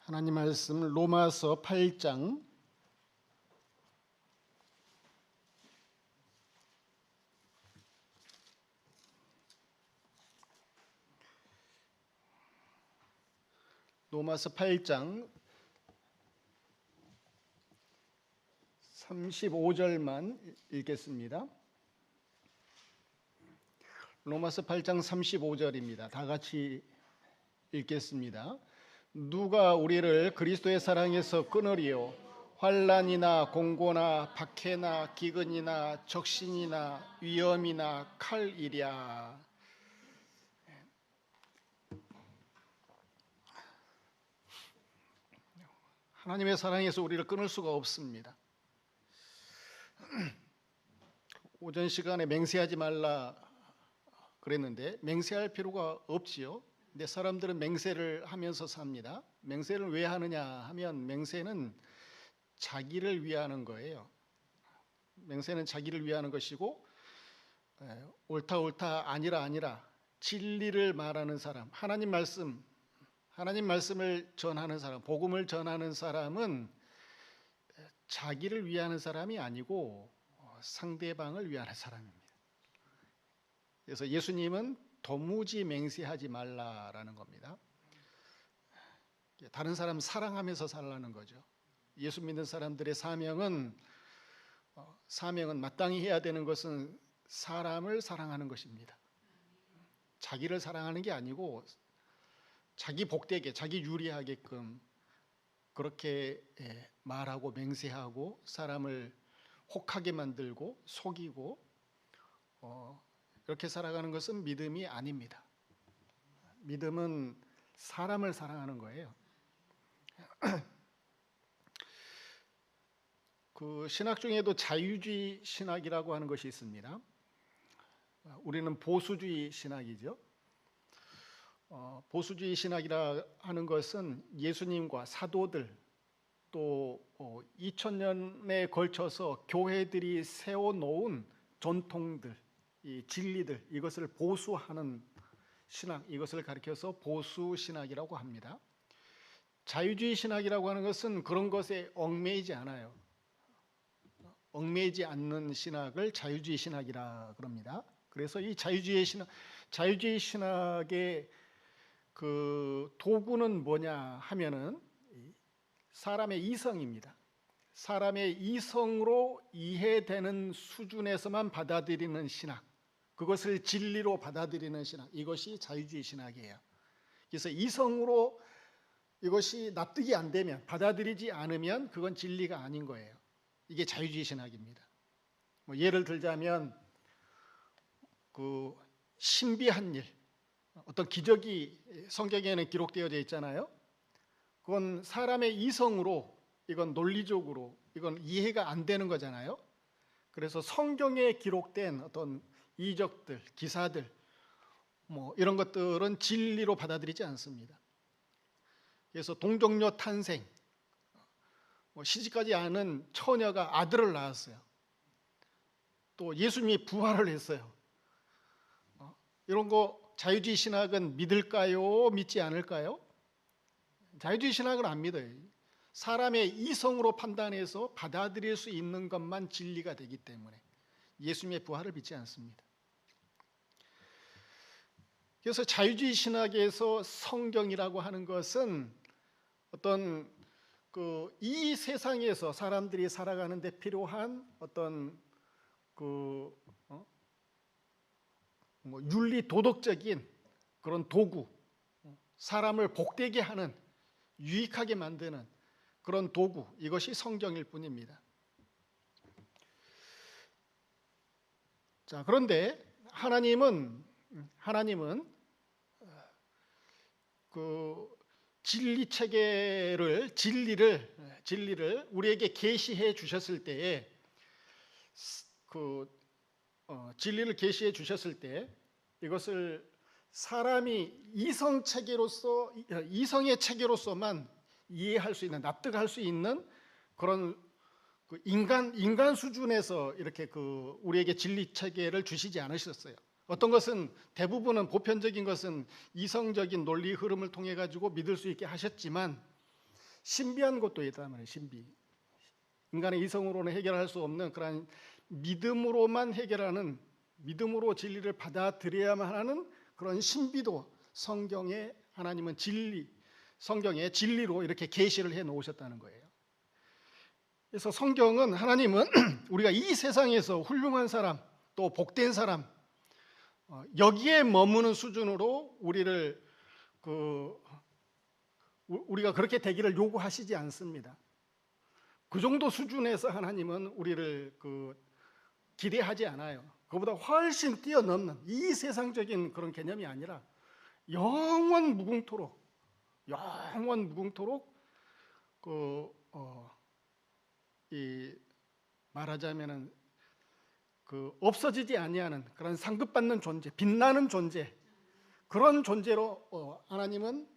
하나님 말씀 로마서 8장 로마서 8장 35절만 읽겠습니다. 로마서 8장 35절입니다. 다 같이 읽겠습니다. 누가 우리를 그리스도의 사랑에서 끊으리요? 환난이나 공고나 박해나 기근이나 적신이나 위험이나 칼이랴. 하나님의 사랑에서 우리를 끊을 수가 없습니다. 오전 시간에 맹세하지 말라 그랬는데 맹세할 필요가 없지요. 근데 사람들은 맹세를 하면서 sab니다. 맹세를 왜 하느냐 하면 맹세는 자기를 위하는 거예요. 맹세는 자기를 위하는 것이고 옳다 아니라 진리를 말하는 사람, 하나님 말씀을 전하는 사람, 복음을 전하는 사람은 자기를 위하는 사람이 아니고 상대방을 위하는 사람입니다. 그래서 예수님은 도무지 맹세하지 말라라는 겁니다. 다른 사람 사랑하면서 살라는 거죠. 예수 믿는 사람들의 사명은 마땅히 해야 되는 것은 사람을 사랑하는 것입니다. 자기를 사랑하는 게 아니고 자기 복되게, 자기 유리하게끔 그렇게 말하고 맹세하고 사람을 혹하게 만들고 속이고 이렇게 살아가는 것은 믿음이 아닙니다. 믿음은 사람을 사랑하는 거예요. 그 신학 중에도 자유주의 신학이라고 하는 것이 있습니다. 우리는 보수주의 신학이죠. 보수주의 신학이라 하는 것은 예수님과 사도들 또 2000년에 걸쳐서 교회들이 세워놓은 전통들, 이 진리들, 이것을 보수하는 신학, 이것을 가리켜서 보수 신학이라고 합니다. 자유주의 신학이라고 하는 것은 그런 것에 얽매이지 않아요. 얽매이지 않는 신학을 자유주의 신학이라 그럽니다. 그래서 이 자유주의 신학의 그 도구는 뭐냐 하면은 사람의 이성입니다. 사람의 이성으로 이해되는 수준에서만 받아들이는 신학, 그것을 진리로 받아들이는 신학, 이것이 자유주의 신학이에요. 그래서 이성으로 이것이 납득이 안 되면, 받아들이지 않으면 그건 진리가 아닌 거예요. 이게 자유주의 신학입니다. 예를 들자면 그 신비한 일, 어떤 기적이 성경에는 기록되어져 있잖아요. 그건 사람의 이성으로, 이건 논리적으로 이건 이해가 안 되는 거잖아요. 그래서 성경에 기록된 어떤 이적들, 기사들 이런 것들은 진리로 받아들이지 않습니다. 그래서 동정녀 탄생, 시집가지 않은 처녀가 아들을 낳았어요. 또 예수님이 부활을 했어요. 이런 거 자유주의 신학은 믿을까요? 믿지 않을까요? 자유주의 신학은 안 믿어요. 사람의 이성으로 판단해서 받아들일 수 있는 것만 진리가 되기 때문에 예수님의 부활을 믿지 않습니다. 그래서 자유주의 신학에서 성경이라고 하는 것은 어떤 이 세상에서 사람들이 살아가는 데 필요한 어떤 윤리 도덕적인 그런 도구, 사람을 복되게 하는, 유익하게 만드는 그런 도구, 이것이 성경일 뿐입니다. 자, 그런데 하나님은 그 진리 체계를, 진리를 우리에게 계시해 주셨을 때에 진리를 계시해 주셨을 때 이것을 사람이 이성의 체계로서만 이해할 수 있는, 납득할 수 있는 그런 인간 수준에서 이렇게 우리에게 진리 체계를 주시지 않으셨어요. 어떤 것은, 보편적인 것은 이성적인 논리 흐름을 통해 가지고 믿을 수 있게 하셨지만 신비한 것도 있단 말이에요. 신비. 인간의 이성으로는 해결할 수 없는 그런 믿음으로만 해결하는, 믿음으로 진리를 받아들여야만 하는 그런 신비도 성경에 하나님은 성경의 진리로 이렇게 계시를 해 놓으셨다는 거예요. 그래서 성경은, 하나님은 우리가 이 세상에서 훌륭한 사람, 또 복된 사람, 여기에 머무는 수준으로 우리가 그렇게 되기를 요구하시지 않습니다. 그 정도 수준에서 하나님은 우리를 기대하지 않아요. 그보다 훨씬 뛰어넘는 이 세상적인 그런 개념이 아니라 영원 무궁토록 말하자면은 없어지지 아니하는 그런 상급받는 존재, 빛나는 존재, 그런 존재로 하나님은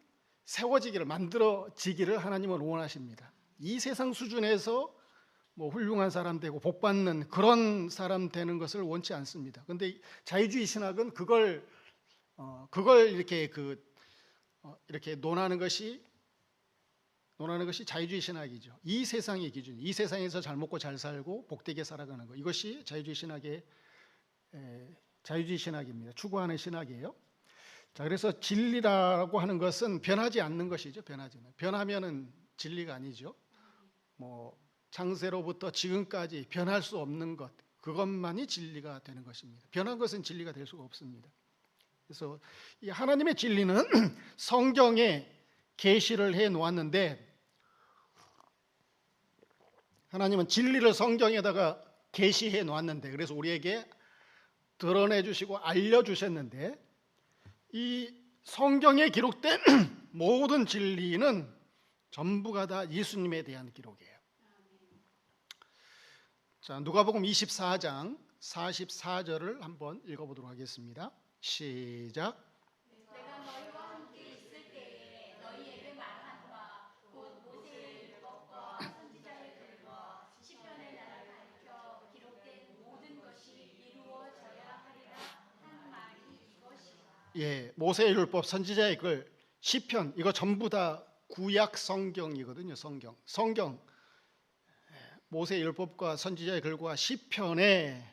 세워지기를, 만들어지기를 하나님은 원하십니다. 이 세상 수준에서 훌륭한 사람 되고 복받는 그런 사람 되는 것을 원치 않습니다. 그런데 자유주의 신학은 그걸 이렇게 논하는 것이 자유주의 신학이죠. 이 세상의 기준, 이 세상에서 잘 먹고 잘 살고 복되게 살아가는 것, 이것이 자유주의 신학입니다. 추구하는 신학이에요. 자, 그래서 진리라고 하는 것은 변하지 않는 것이죠. 변하면은 진리가 아니죠. 창세로부터 지금까지 변할 수 없는 것, 그것만이 진리가 되는 것입니다. 변한 것은 진리가 될 수가 없습니다. 그래서 이 하나님의 진리는 성경에 계시를 해 놓았는데, 하나님은 진리를 성경에다가 계시해 놓았는데, 그래서 우리에게 드러내 주시고 알려 주셨는데, 이 성경에 기록된 모든 진리는 전부가 다 예수님에 대한 기록이에요. 자, 누가복음 24장 44절을 한번 읽어보도록 하겠습니다. 시작. 내가 너희와 함께 있을 때에 너희에게 말한 바 곧 모세의 율법과 선지자의 글과 시편의 나를 가리켜 기록된 모든 것이 이루어져야 하리라 한 말이 이것이라. 예, 모세의 율법, 선지자의 글, 시편, 이거 전부 다 구약 성경이거든요. 성경. 모세의 율법과 선지자의 글과 시편에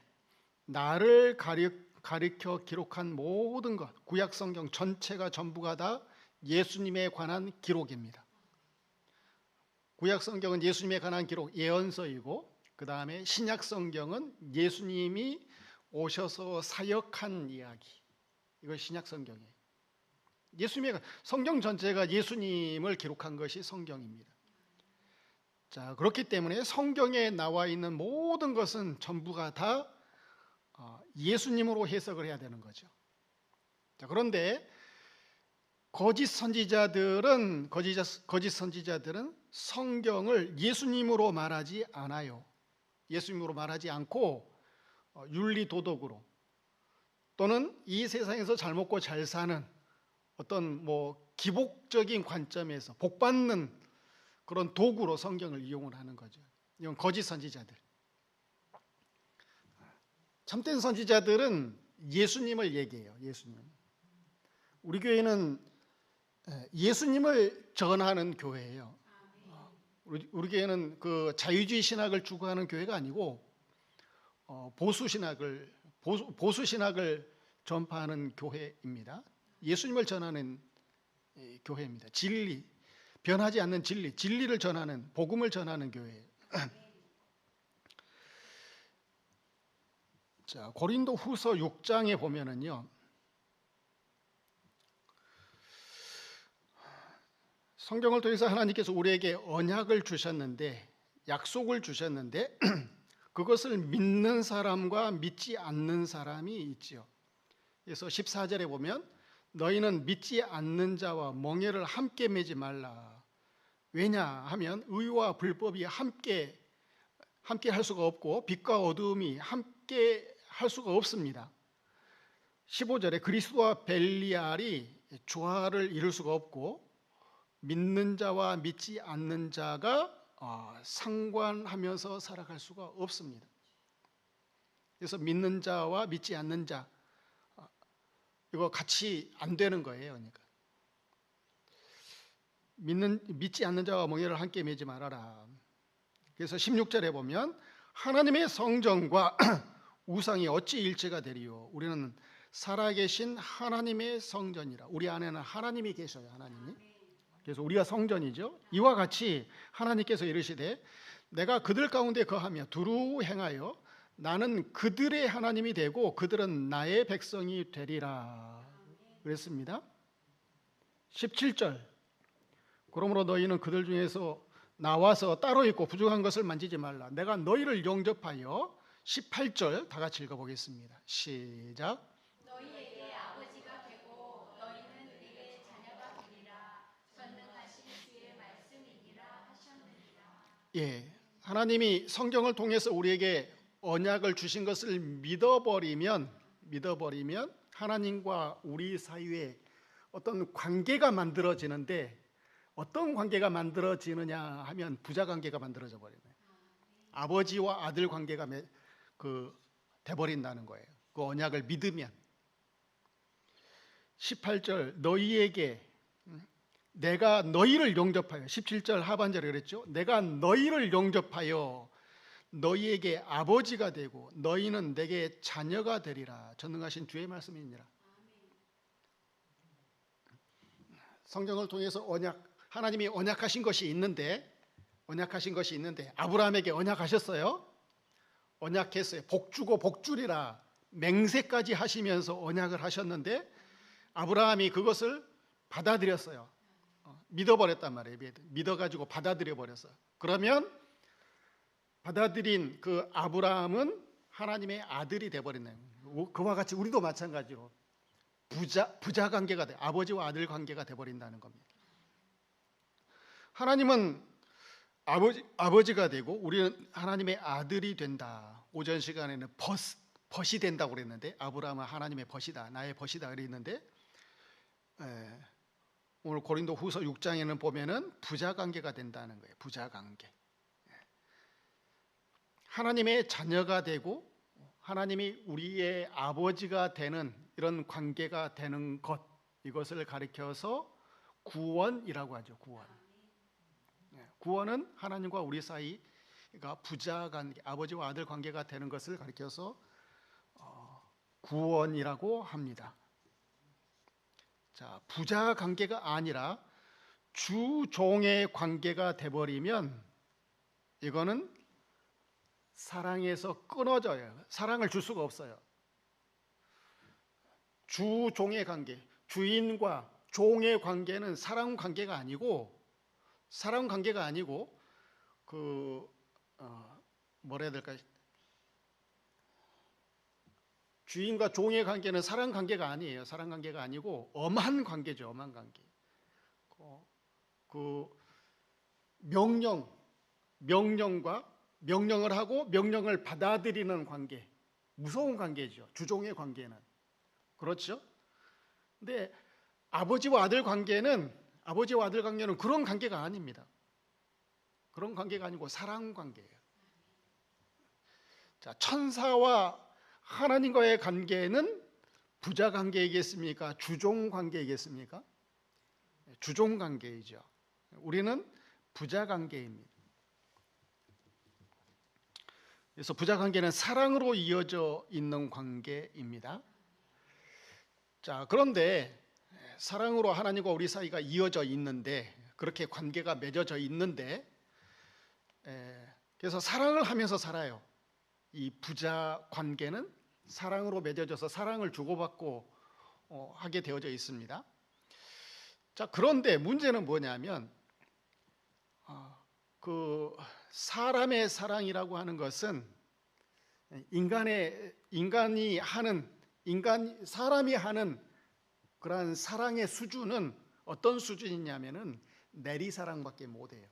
나를 가리켜 기록한 모든 것, 구약 성경 전체가 전부가 다 예수님에 관한 기록입니다. 구약 성경은 예수님에 관한 기록, 예언서이고, 그 다음에 신약 성경은 예수님이 오셔서 사역한 이야기, 이거 신약 성경이에요. 성경 전체가 예수님을 기록한 것이 성경입니다. 자, 그렇기 때문에 성경에 나와 있는 모든 것은 전부가 다 예수님으로 해석을 해야 되는 거죠. 자, 그런데 거짓 선지자들은 성경을 예수님으로 말하지 않아요. 예수님으로 말하지 않고 윤리 도덕으로, 또는 이 세상에서 잘 먹고 잘 사는 어떤 기복적인 관점에서 복받는 그런 도구로 성경을 이용을 하는 거죠. 이건 거짓 선지자들. 참된 선지자들은 예수님을 얘기해요. 예수님. 우리 교회는 예수님을 전하는 교회예요. 우리 교회는 그 자유주의 신학을 추구하는 교회가 아니고 보수 신학을 전파하는 교회입니다. 예수님을 전하는 교회입니다. 진리, 변하지 않는 진리를 전하는, 복음을 전하는 교회예요. 자, 고린도 후서 6장에 보면은요, 성경을 통해서 하나님께서 우리에게 언약을 주셨는데, 약속을 주셨는데 그것을 믿는 사람과 믿지 않는 사람이 있지요. 그래서 14절에 보면 너희는 믿지 않는 자와 멍에를 함께 매지 말라. 왜냐하면 의와 불법이 함께 할 수가 없고 빛과 어두움이 함께 할 수가 없습니다. 15절에 그리스도와 벨리알이 조화를 이룰 수가 없고 믿는 자와 믿지 않는 자가 상관하면서 살아갈 수가 없습니다. 그래서 믿는 자와 믿지 않는 자, 이거 같이 안 되는 거예요. 그러니까 믿지 않는 자와 멍에를 함께 매지 말아라. 그래서 16절에 보면 하나님의 성전과 우상이 어찌 일체가 되리요. 우리는 살아계신 하나님의 성전이라. 우리 안에는 하나님이 계셔요. 하나님이. 그래서 우리가 성전이죠. 이와 같이 하나님께서 이르시되 내가 그들 가운데 거하며 두루 행하여 나는 그들의 하나님이 되고 그들은 나의 백성이 되리라 그랬습니다. 17절 그러므로 너희는 그들 중에서 나와서 따로 있고 부족한 것을 만지지 말라. 내가 너희를 영접하여 18절 다 같이 읽어보겠습니다. 시작. 너희에게 아버지가 되고 너희는 내게 자녀가 되리라. 전능하신 주의 말씀이니라 하셨느니라. 예, 하나님이 성경을 통해서 우리에게 언약을 주신 것을 믿어버리면 하나님과 우리 사이에 어떤 관계가 만들어지는데 어떤 관계가 만들어지느냐 하면 부자 관계가 만들어져 버리네요. 아버지와 아들 관계가 돼버린다는 거예요. 그 언약을 믿으면. 18절 너희에게 내가 너희를 영접하여 17절 하반절에 그랬죠. 내가 너희를 영접하여 너희에게 아버지가 되고 너희는 내게 자녀가 되리라. 전능하신 주의 말씀이니라. 성경을 통해서 하나님이 언약하신 것이 있는데 아브라함에게 언약하셨어요. 언약했어요. 복주고 복주리라 맹세까지 하시면서 언약을 하셨는데 아브라함이 그것을 받아들였어요. 믿어버렸단 말이에요. 믿어가지고 받아들여 버렸어요. 그러면 받아들인 그 아브라함은 하나님의 아들이 돼버리네요. 그와 같이 우리도 마찬가지로 부자 관계가 돼 아버지와 아들 관계가 돼버린다는 겁니다. 하나님은 아버지가 되고 우리는 하나님의 아들이 된다. 오전 시간에는 벗이 된다고 그랬는데 아브라함은 하나님의 벗이다, 나의 벗이다 그랬는데 오늘 고린도 후서 6장에는 보면은 부자 관계가 된다는 거예요. 부자 관계. 하나님의 자녀가 되고 하나님이 우리의 아버지가 되는 이런 관계가 되는 것, 이것을 가리켜서 구원이라고 하죠. 구원은 하나님과 우리 사이가 부자 관계, 아버지와 아들 관계가 되는 것을 가리켜서 구원이라고 합니다. 자, 부자 관계가 아니라 주종의 관계가 돼버리면 이거는 사랑에서 끊어져요. 사랑을 줄 수가 없어요. 주종의 관계, 주인과 종의 관계는 사랑 관계가 아니고 뭐라 해야 될까요? 주인과 종의 관계는 사랑 관계가 아니에요. 사랑 관계가 아니고 엄한 관계죠. 엄한 관계. 명령을 하고 명령을 받아들이는 관계, 무서운 관계죠. 주종의 관계는. 그렇죠? 근데 아버지와 아들 관계는 그런 관계가 아닙니다. 그런 관계가 아니고 사랑 관계예요. 자, 천사와 하나님과의 관계는 부자 관계이겠습니까? 주종 관계이겠습니까? 주종 관계이죠. 우리는 부자 관계입니다. 그래서 부자 관계는 사랑으로 이어져 있는 관계입니다. 자, 그런데 사랑으로 하나님과 우리 사이가 이어져 있는데, 그렇게 관계가 맺어져 있는데, 그래서 사랑을 하면서 살아요. 이 부자 관계는 사랑으로 맺어져서 사랑을 주고받고 하게 되어져 있습니다. 자, 그런데 문제는 뭐냐면 그 사람의 사랑이라고 하는 것은 사람이 하는 그러한 사랑의 수준은 어떤 수준이냐면은 내리사랑밖에 못해요.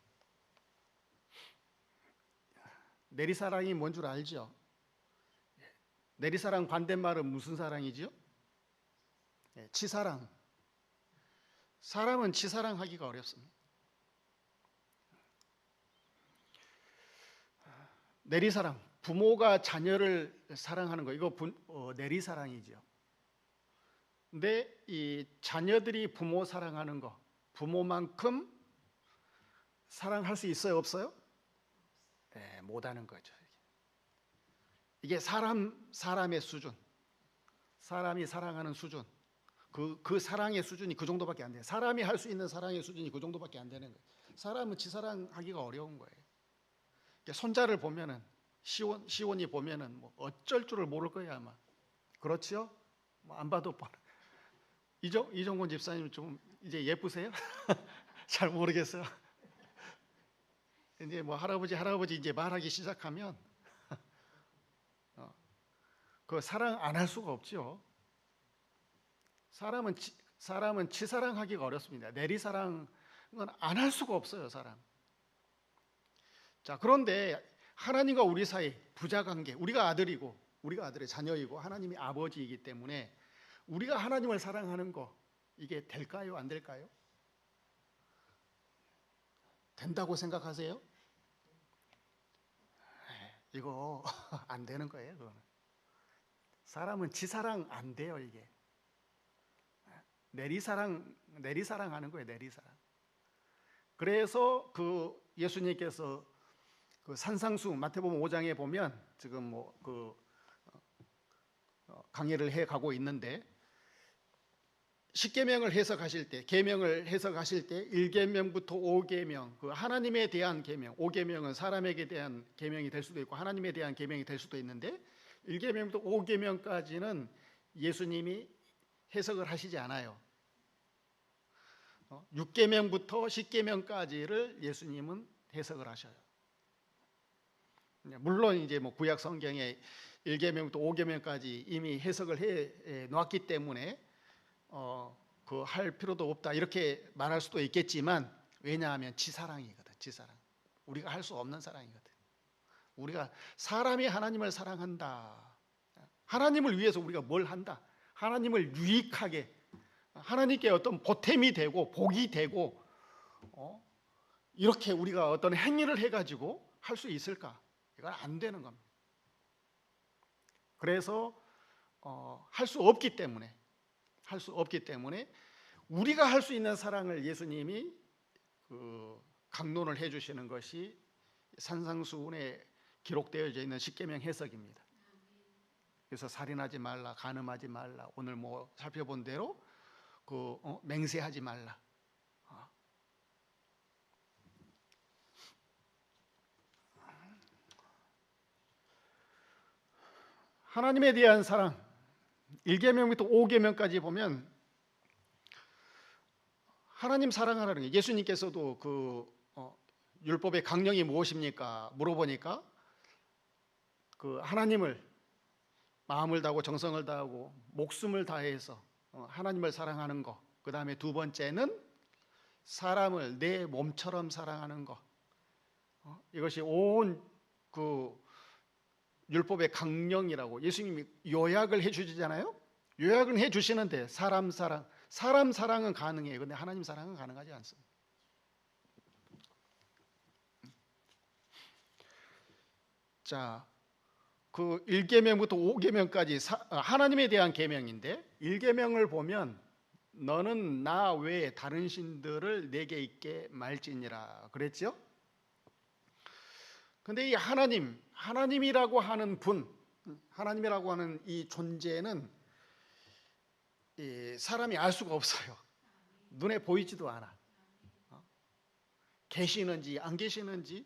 내리사랑이 뭔 줄 알죠? 내리사랑 반대말은 무슨 사랑이죠? 치사랑. 사람은 치사랑하기가 어렵습니다. 내리사랑, 부모가 자녀를 사랑하는 거, 이거 내리사랑이죠. 근데 이 자녀들이 부모 사랑하는 거, 부모만큼 사랑할 수 있어요, 없어요? 네, 못하는 거죠. 이게 사람의 수준, 사람이 사랑하는 수준, 그 사랑의 수준이 그 정도밖에 안 돼요. 사람이 할 수 있는 사랑의 수준이 그 정도밖에 안 되는 거예요. 사람은 지사랑하기가 어려운 거예요. 손자를 보면은 시온이 보면은 뭐 어쩔 줄을 모를 거예요 아마. 그렇죠? 안 봐도 이정곤 집사님 좀 이제 예쁘세요? 잘 모르겠어요. 이제 뭐 할아버지 이제 말하기 시작하면 그 사랑 안 할 수가 없죠. 사람은 치사랑하기가 어렵습니다. 내리사랑은 안 할 수가 없어요, 사람. 자, 그런데 하나님과 우리 사이 부자관계, 우리가 아들의 자녀이고 하나님이 아버지이기 때문에 우리가 하나님을 사랑하는 거 이게 될까요? 안 될까요? 된다고 생각하세요? 이거 안 되는 거예요, 그거는. 사람은 지사랑 안 돼요, 이게. 내리사랑하는 거예요, 내리사랑. 그래서 그 예수님께서 그 산상수 마태복음 5장에 보면 지금 뭐 그 강의를 해 가고 있는데 십계명을 해석하실 때, 계명을 해석하실 때 1계명부터 5계명, 그 하나님에 대한 계명, 5계명은 사람에게 대한 계명이 될 수도 있고 하나님에 대한 계명이 될 수도 있는데 1계명부터 5계명까지는 예수님이 해석을 하시지 않아요. 6계명부터 10계명까지를 예수님은 해석을 하셔요. 물론 이제 뭐 구약 성경에 1계명부터 5계명까지 이미 해석을 해 놓았기 때문에 그 할 필요도 없다 이렇게 말할 수도 있겠지만 왜냐하면 지사랑이거든. 지사랑. 우리가 할 수 없는 사랑이거든. 우리가 사람이 하나님을 사랑한다. 하나님을 위해서 우리가 뭘 한다. 하나님을 유익하게 하나님께 어떤 보탬이 되고 복이 되고 이렇게 우리가 어떤 행위를 해가지고 할 수 있을까? 이건 안 되는 겁니다. 그래서 할 수 없기 때문에 우리가 할 수 있는 사랑을 예수님이 강론을 해주시는 것이 산상수훈에 기록되어 있는 십계명 해석입니다. 그래서 살인하지 말라, 간음하지 말라, 오늘 뭐 살펴본 대로 맹세하지 말라. 하나님에 대한 사랑 1계명부터 5계명까지 보면 하나님 사랑하라는 게 예수님께서도 율법의 강령이 무엇입니까? 물어보니까 그 하나님을 마음을 다하고 정성을 다하고 목숨을 다해서 하나님을 사랑하는 거. 그 다음에 두 번째는 사람을 내 몸처럼 사랑하는 거. 이것이 온 율법의 강령이라고 예수님이 요약을 해주시잖아요. 요약을 해주시는데 사람 사랑은 가능해요. 그런데 하나님 사랑은 가능하지 않습니다. 자, 그 1계명부터 5계명까지 하나님에 대한 계명인데 1계명을 보면 너는 나 외에 다른 신들을 내게 있게 말지니라 그랬죠? 근데 이 하나님이라고 하는 하나님이라고 하는 이 존재는 이 사람이 알 수가 없어요. 눈에 보이지도 않아. 계시는지 안 계시는지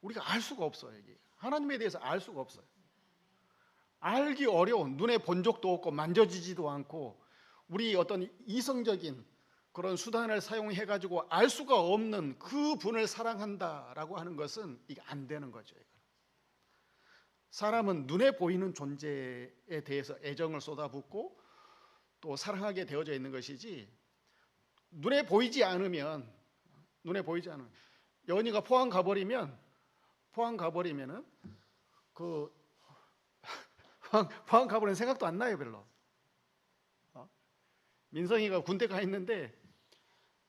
우리가 알 수가 없어요. 이게. 하나님에 대해서 알 수가 없어요. 알기 어려운, 눈에 본 적도 없고 만져지지도 않고 우리 어떤 이성적인 그런 수단을 사용해 가지고 알 수가 없는 그 분을 사랑한다라고 하는 것은 이게 안 되는 거죠. 사람은 눈에 보이는 존재에 대해서 애정을 쏟아붓고 또 사랑하게 되어져 있는 것이지 눈에 보이지 않으면 여은이가 포항 가버리면은 포항 가버리는 생각도 안 나요 별로. 민성이가 군대 가 있는데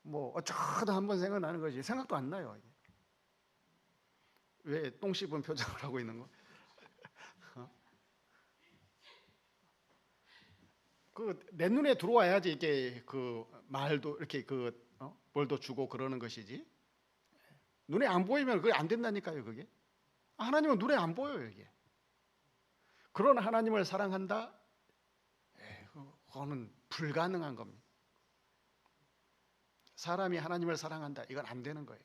뭐 어쩌다 한번 생각나는 거지 생각도 안 나요. 왜 똥 씹은 표정을 하고 있는 거? 내 눈에 들어와야지 이게 그 말도 이렇게 뭘도 주고 그러는 것이지 눈에 안 보이면 그게 안 된다니까요. 그게 하나님은 눈에 안 보여요. 이게 그런 하나님을 사랑한다? 그거는 불가능한 겁니다. 사람이 하나님을 사랑한다? 이건 안 되는 거예요.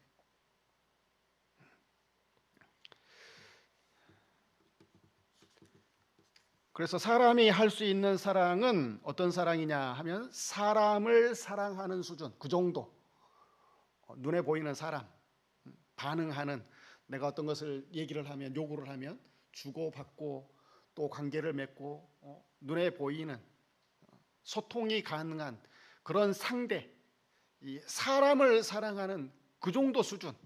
그래서 사람이 할 수 있는 사랑은 어떤 사랑이냐 하면 사람을 사랑하는 수준, 그 정도. 눈에 보이는 사람, 반응하는, 내가 어떤 것을 얘기를 하면, 요구를 하면 주고받고 또 관계를 맺고 눈에 보이는 소통이 가능한 그런 상대, 이 사람을 사랑하는 그 정도 수준,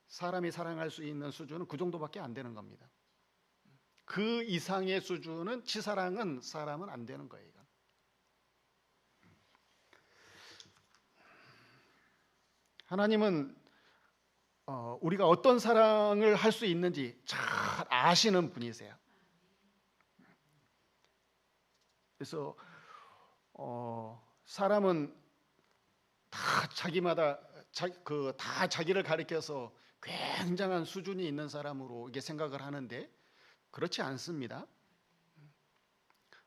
사람이 사랑할 수 있는 수준은 그 정도밖에 안 되는 겁니다. 그 이상의 수준은 치사랑은 사람은 안 되는 거예요. 이건. 하나님은 우리가 어떤 사랑을 할 수 있는지 잘 아시는 분이세요. 그래서 사람은 다 자기마다 다 자기를 가리켜서 굉장한 수준이 있는 사람으로 이게 생각을 하는데 그렇지 않습니다.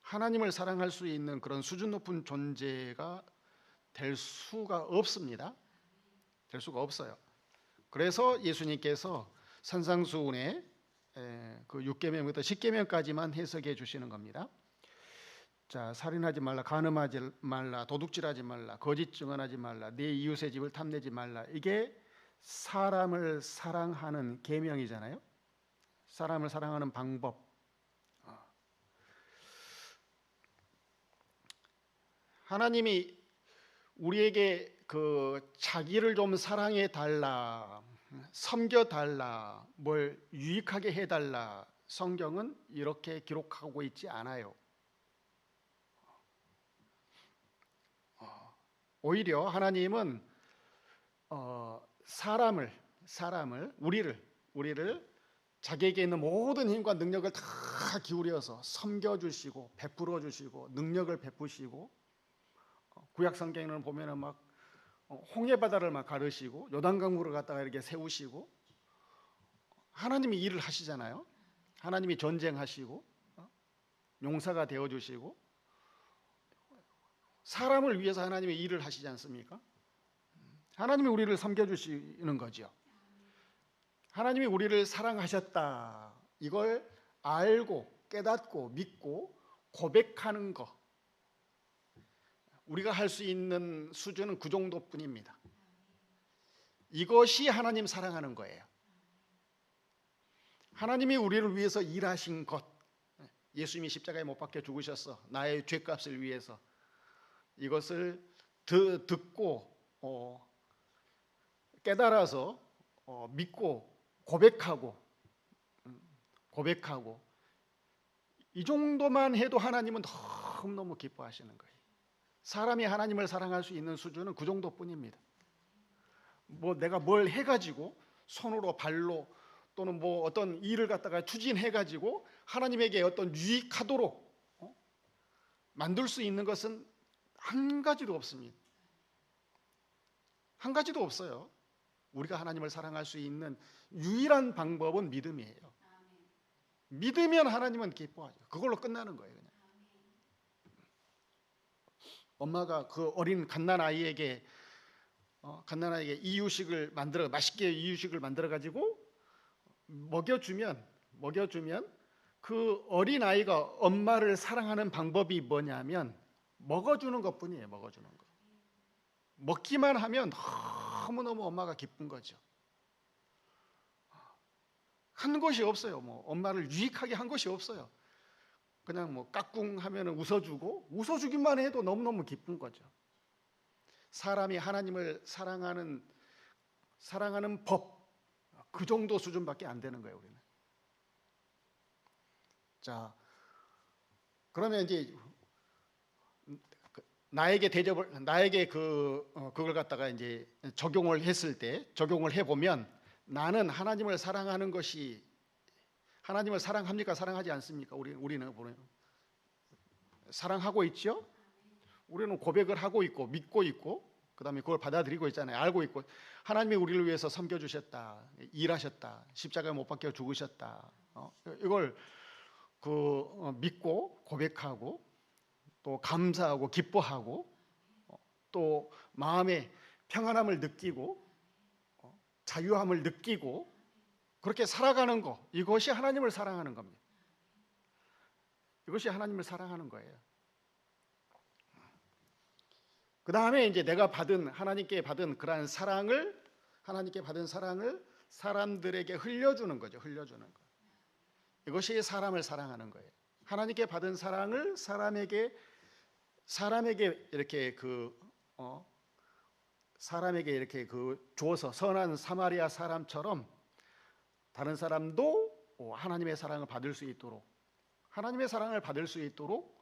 하나님을 사랑할 수 있는 그런 수준 높은 존재가 될 수가 없습니다. 될 수가 없어요. 그래서 예수님께서 산상수훈의 그 6계명부터 10계명까지만 해석해 주시는 겁니다. 자, 살인하지 말라, 간음하지 말라, 도둑질하지 말라, 거짓 증언하지 말라, 네 이웃의 집을 탐내지 말라. 이게 사람을 사랑하는 계명이잖아요. 사람을 사랑하는 방법. 하나님이 우리에게 그 자기를 좀 사랑해 달라, 섬겨 달라, 뭘 유익하게 해 달라, 성경은 이렇게 기록하고 있지 않아요. 오히려 하나님은 사람을 우리를 자기에게 있는 모든 힘과 능력을 다 기울여서 섬겨주시고 베풀어 주시고 능력을 베푸시고, 구약 성경을 보면은 막 홍해 바다를 막 가르시고 요단강물을 갖다가 이렇게 세우시고, 하나님이 일을 하시잖아요. 하나님이 전쟁하시고 용사가 되어 주시고, 사람을 위해서 하나님이 일을 하시지 않습니까? 하나님이 우리를 섬겨 주시는 거죠. 하나님이 우리를 사랑하셨다, 이걸 알고 깨닫고 믿고 고백하는 것, 우리가 할 수 있는 수준은 그 정도뿐입니다. 이것이 하나님 사랑하는 거예요. 하나님이 우리를 위해서 일하신 것, 예수님이 십자가에 못 박혀 죽으셔서 나의 죄값을 위해서, 이것을 듣고 깨달아서 믿고 고백하고 이 정도만 해도 하나님은 너무너무 기뻐하시는 거예요. 사람이 하나님을 사랑할 수 있는 수준은 그 정도뿐입니다. 뭐 내가 뭘 해가지고 손으로 발로 또는 뭐 어떤 일을 갖다가 추진해가지고 하나님에게 어떤 유익하도록 만들 수 있는 것은 한 가지도 없습니다. 한 가지도 없어요. 우리가 하나님을 사랑할 수 있는 유일한 방법은 믿음이에요. 믿으면 하나님은 기뻐하죠. 그걸로 끝나는 거예요. 그냥. 엄마가 그 어린 갓난아이에게 이유식을 만들어, 맛있게 이유식을 만들어 가지고 먹여주면 그 어린 아이가 엄마를 사랑하는 방법이 뭐냐면 먹어주는 것뿐이에요. 먹어주는 거. 먹기만 하면 너무너무 엄마가 기쁜 거죠. 한 것이 없어요. 뭐 엄마를 유익하게 한 것이 없어요. 그냥 뭐 까꿍 하면은 웃어주기만 해도 너무너무 기쁜 거죠. 사람이 하나님을 사랑하는 법, 그 정도 수준밖에 안 되는 거예요, 우리는. 자, 그러면 이제 나에게 그걸 갖다가 이제 적용을 해보면, 나는 하나님을 사랑하는 것이, 하나님을 사랑합니까? 사랑하지 않습니까? 우리는 사랑하고 있죠? 우리는 고백을 하고 있고 믿고 있고, 그다음에 그걸 받아들이고 있잖아요. 알고 있고 하나님이 우리를 위해서 섬겨주셨다, 일하셨다, 십자가에 못 박혀 죽으셨다. 이걸 믿고 고백하고 또 감사하고 기뻐하고 또 마음의 평안함을 느끼고 자유함을 느끼고 그렇게 살아가는 거, 이것이 하나님을 사랑하는 겁니다. 이것이 하나님을 사랑하는 거예요. 그 다음에 이제 내가 하나님께 받은 그러한 하나님께 받은 사랑을 사람들에게 흘려주는 거죠. 흘려주는 거. 이것이 사람을 사랑하는 거예요. 하나님께 받은 사랑을 사람에게 이렇게 사람에게 이렇게 주어서 선한 사마리아 사람처럼 다른 사람도 하나님의 사랑을 받을 수 있도록, 하나님의 사랑을 받을 수 있도록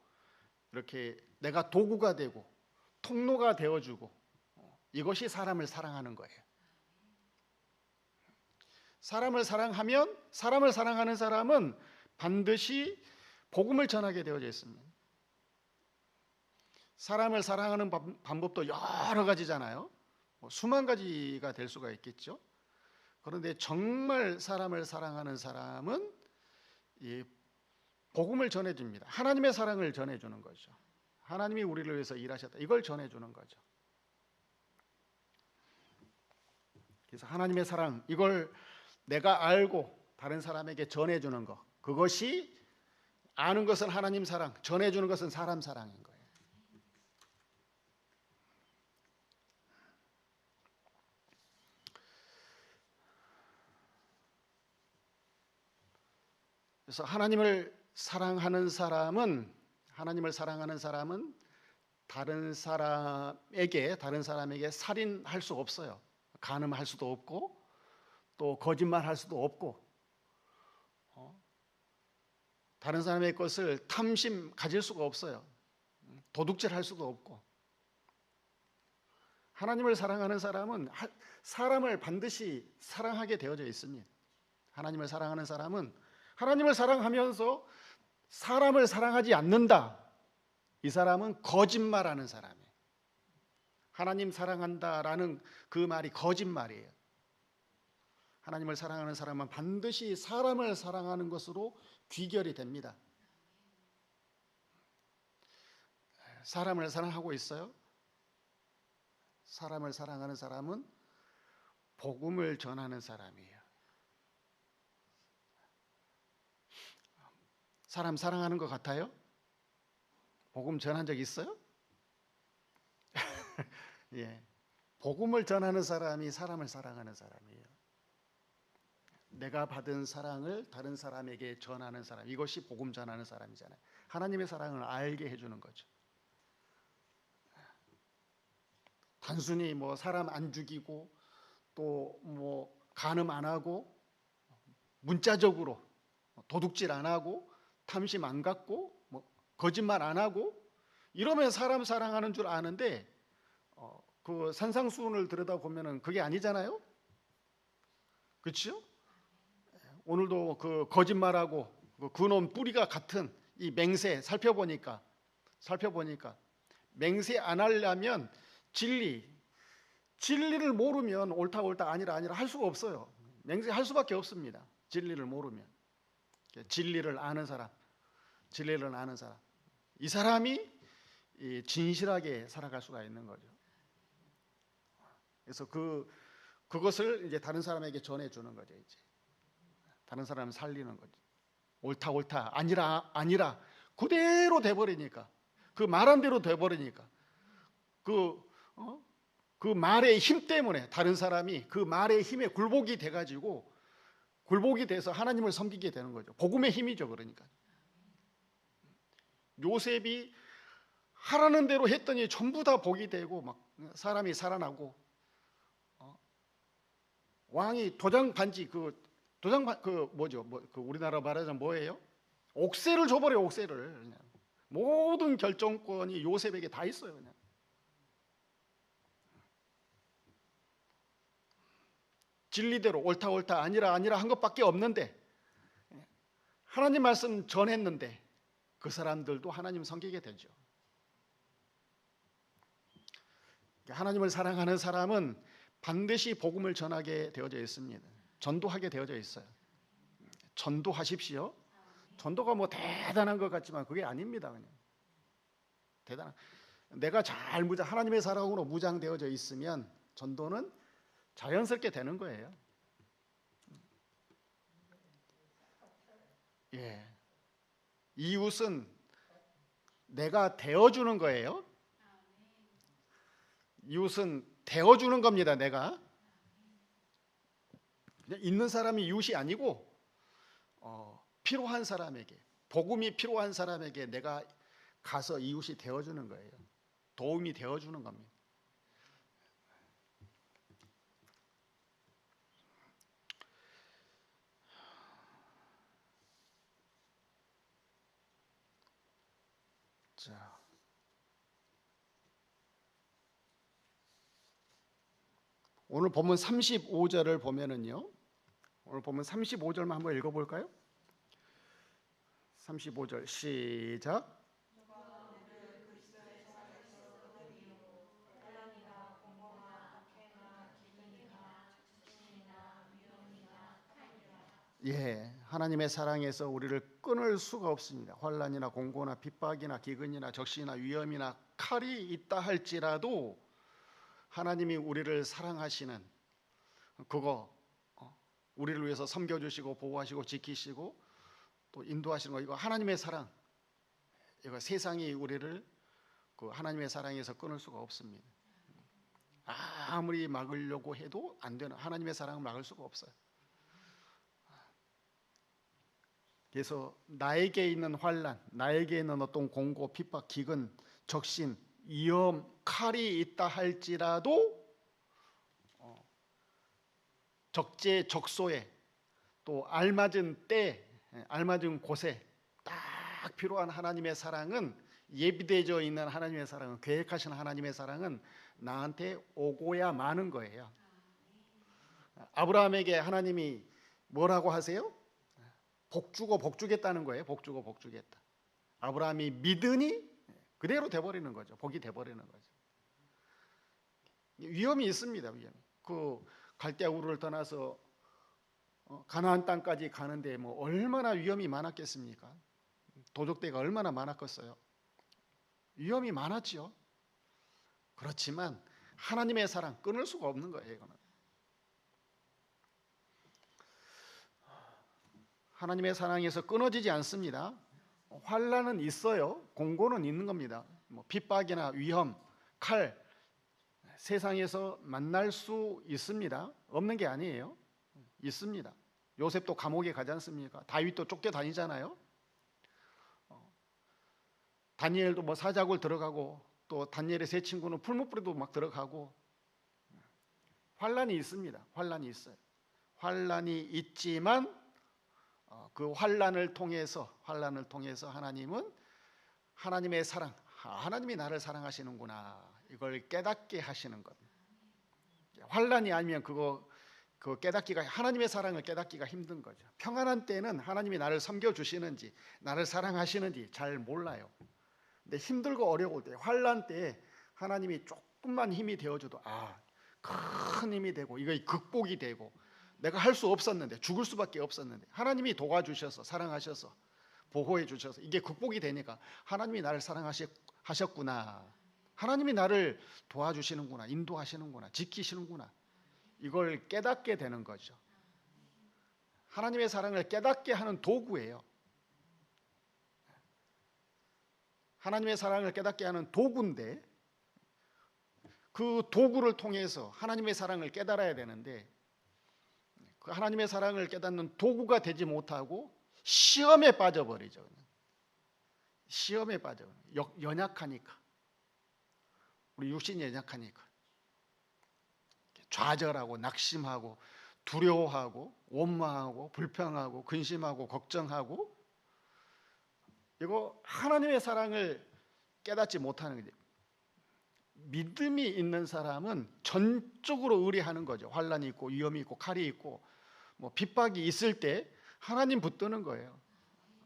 이렇게 내가 도구가 되고 통로가 되어주고, 이것이 사람을 사랑하는 거예요. 사람을 사랑하는 사람은 반드시 복음을 전하게 되어져 있습니다. 사람을 사랑하는 방법도 여러 가지잖아요. 수만 가지가 될 수가 있겠죠. 그런데 정말 사람을 사랑하는 사람은 이 복음을 전해줍니다. 하나님의 사랑을 전해주는 거죠. 하나님이 우리를 위해서 일하셨다, 이걸 전해주는 거죠. 그래서 하나님의 사랑, 이걸 내가 알고 다른 사람에게 전해주는 것, 그것이 아는 것은 하나님 사랑, 전해주는 것은 사람 사랑인 거예요. 그래서 하나님을 사랑하는 사람은 다른 사람에게 살인할 수 없어요. 간음할 수도 없고 또 거짓말할 수도 없고, 다른 사람의 것을 가질 수가 없어요. 도둑질할 수도 없고. 하나님을 사랑하는 사람은 사람을 반드시 사랑하게 되어져 있습니다. 하나님을 사랑하는 사람은 하나님을 사랑하면서 사람을 사랑하지 않는다, 이 사람은 거짓말하는 사람이에요. 하나님 사랑한다라는 그 말이 거짓말이에요. 하나님을 사랑하는 사람은 반드시 사람을 사랑하는 것으로 귀결이 됩니다. 사람을 사랑하고 있어요? 사람을 사랑하는 사람은 복음을 전하는 사람이에요. 사람 사랑하는 것 같아요? 복음 전한 적 있어요? 예. 복음을 전하는 사람이 사람을 사랑하는 사람이에요. 내가 받은 사랑을 다른 사람에게 전하는 사람, 이것이 복음 전하는 사람이잖아요. 하나님의 사랑을 알게 해주는 거죠. 단순히 사람 안 죽이고 또 간음 안 하고 문자적으로 도둑질 안 하고 탐심 안 갖고 거짓말 안 하고 이러면 사람 사랑하는 줄 아는데, 그 산상수훈을 들여다보면 그게 아니잖아요. 그렇죠? 오늘도 그 거짓말하고 그놈 뿌리가 같은 이 맹세 살펴보니까 맹세 안 하려면 진리를 모르면 옳다 아니라 할 수가 없어요. 맹세할 수밖에 없습니다. 진리를 모르면. 진리를 아는 사람, 이 사람이 진실하게 살아갈 수가 있는 거죠. 그래서 그것을 이제 다른 사람에게 전해주는 거죠. 이제 다른 사람을 살리는 거죠. 옳다 아니라 그대로 돼버리니까, 그 말한 대로 돼버리니까, 그 말의 힘 때문에 다른 사람이 그 말의 힘에 굴복이 돼서 하나님을 섬기게 되는 거죠. 복음의 힘이죠. 그러니까 요셉이 하라는 대로 했더니 전부 다 복이 되고 사람이 살아나고, 왕이 도장 반지 우리나라 말하자면 뭐예요? 옥새를 줘버려요. 옥새를. 그냥. 모든 결정권이 요셉에게 다 있어요. 그냥. 진리대로 옳다 아니라 한 것밖에 없는데, 하나님 말씀 전했는데 그 사람들도 하나님 섬기게 되죠. 하나님을 사랑하는 사람은 반드시 복음을 전하게 되어져 있습니다. 전도하게 되어져 있어요. 전도하십시오. 전도가 뭐 대단한 것 같지만 그게 아닙니다. 그냥 대단한. 내가 잘 하나님의 사랑으로 무장되어져 있으면 전도는 자연스럽게 되는 거예요. 예. 이웃은 내가 되어주는 거예요. 이웃은 되어주는 겁니다. 내가 그냥 있는 사람이 이웃이 아니고 필요한 사람에게, 복음이 필요한 사람에게 내가 가서 이웃이 되어주는 거예요. 도움이 되어주는 겁니다. 자, 오늘 본문 35절을 보면은요. 오늘 본문 35절만 한번 읽어볼까요? 35절 시작. 예, 하나님의 사랑에서 우리를 끊을 수가 없습니다. 환난이나 공고나 핍박이나 기근이나 적신이나 위험이나 칼이 있다 할지라도 하나님이 우리를 사랑하시는 그거, 우리를 위해서 섬겨주시고 보호하시고 지키시고 또 인도하시는 거, 이거 하나님의 사랑. 이거 세상이 우리를 그 하나님의 사랑에서 끊을 수가 없습니다. 아무리 막으려고 해도 안 되는, 하나님의 사랑을 막을 수가 없어요. 그래서 나에게 있는 환난, 나에게 있는 어떤 공고, 핍박, 기근, 적신, 위험, 칼이 있다 할지라도 적재적소에 또 알맞은 때, 알맞은 곳에 딱 필요한 하나님의 사랑은, 예비되어 있는 하나님의 사랑은, 계획하신 하나님의 사랑은 나한테 오고야 마는 거예요. 아브라함에게 하나님이 뭐라고 하세요? 복주고 복주겠다는 거예요. 복주고 복주겠다. 아브라함이 믿으니 그대로 돼버리는 거죠. 복이 돼버리는 거죠. 위험이 있습니다. 위험이. 그 갈대아 우르를 떠나서 가나안 땅까지 가는데 뭐 얼마나 위험이 많았겠습니까? 도적대가 얼마나 많았겠어요? 위험이 많았지요. 그렇지만 하나님의 사랑 끊을 수가 없는 거예요. 이거는. 하나님의 사랑에서 끊어지지 않습니다. 환난은 있어요. 공고는 있는 겁니다. 뭐 핍박이나 위험, 칼, 세상에서 만날 수 있습니다. 없는 게 아니에요. 있습니다. 요셉도 감옥에 가지 않습니까? 다윗도 쫓겨다니잖아요. 다니엘도 뭐 사자굴 들어가고, 또 다니엘의 세 친구는 풀무불에도 막 들어가고, 환난이 있습니다. 환난이 있어요. 환난이 있지만 그 환난을 통해서 하나님은 하나님의 사랑, 하나님이 나를 사랑하시는구나, 이걸 깨닫게 하시는 것. 환난이 아니면 그 깨닫기가, 하나님의 사랑을 깨닫기가 힘든 거죠. 평안한 때는 하나님이 나를 섬겨주시는지, 나를 사랑하시는지 잘 몰라요. 근데 힘들고 어려울 때, 환난 때 하나님이 조금만 힘이 되어줘도 큰 힘이 되고, 이거 극복이 되고, 내가 할 수 없었는데, 죽을 수밖에 없었는데 하나님이 도와주셔서, 사랑하셔서, 보호해 주셔서 이게 극복이 되니까 하나님이 나를 사랑하셨구나, 하나님이 나를 도와주시는구나, 인도하시는구나, 지키시는구나, 이걸 깨닫게 되는 거죠. 하나님의 사랑을 깨닫게 하는 도구예요. 하나님의 사랑을 깨닫게 하는 도구인데, 그 도구를 통해서 하나님의 사랑을 깨달아야 되는데, 그 하나님의 사랑을 깨닫는 도구가 되지 못하고 시험에 빠져버리죠. 시험에 빠져. 연약하니까, 우리 육신이 연약하니까 좌절하고 낙심하고 두려워하고 원망하고 불평하고 근심하고 걱정하고, 이거 하나님의 사랑을 깨닫지 못하는 거죠. 믿음이 있는 사람은 전적으로 의뢰하는 거죠. 환난이 있고 위험이 있고 칼이 있고 뭐 핍박이 있을 때 하나님 붙드는 거예요.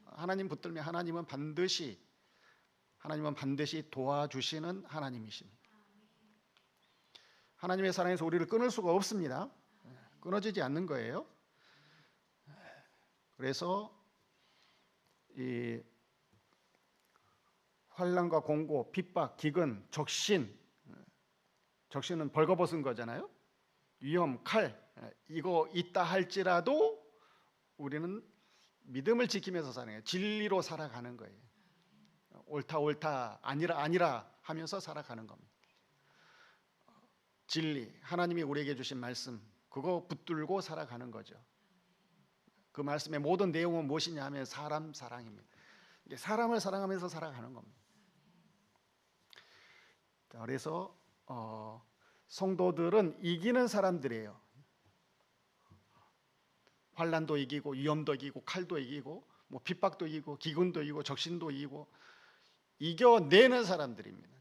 하나님 붙들면 하나님은 반드시 도와주시는 하나님이십니다. 하나님의 사랑에서 우리를 끊을 수가 없습니다. 끊어지지 않는 거예요. 그래서 이 환난과 공고, 핍박, 기근, 적신은 벌거벗은 거잖아요. 위험, 칼, 이거 있다 할지라도 우리는 믿음을 지키면서 사는 거예요. 진리로 살아가는 거예요. 옳다 옳다, 아니라 아니라 하면서 살아가는 겁니다. 진리, 하나님이 우리에게 주신 말씀, 그거 붙들고 살아가는 거죠. 그 말씀의 모든 내용은 무엇이냐 하면 사람 사랑입니다. 사람을 사랑하면서 살아가는 겁니다. 그래서 성도들은 이기는 사람들이에요. 환난도 이기고 위험도 이기고 칼도 이기고 뭐 핍박도 이기고 기근도 이기고 적신도 이기고 이겨내는 사람들입니다.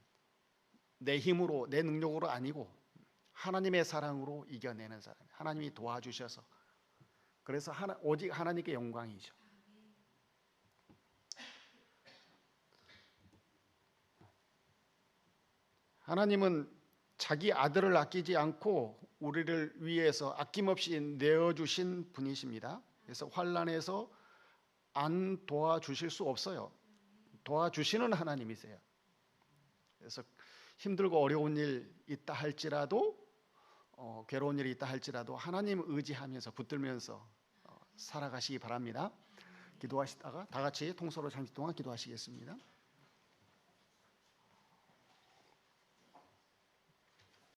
내 힘으로 내 능력으로 아니고 하나님의 사랑으로 이겨내는 사람. 하나님이 도와주셔서. 그래서 오직 하나님께 영광이죠. 하나님은 자기 아들을 아끼지 않고 우리를 위해서 아낌없이 내어주신 분이십니다. 그래서 환난에서 안 도와주실 수 없어요. 도와주시는 하나님이세요. 그래서 힘들고 어려운 일 있다 할지라도 괴로운 일이 있다 할지라도 하나님 의지하면서 붙들면서 살아가시기 바랍니다. 기도하시다가 다 같이 통서로 잠시 동안 기도하시겠습니다.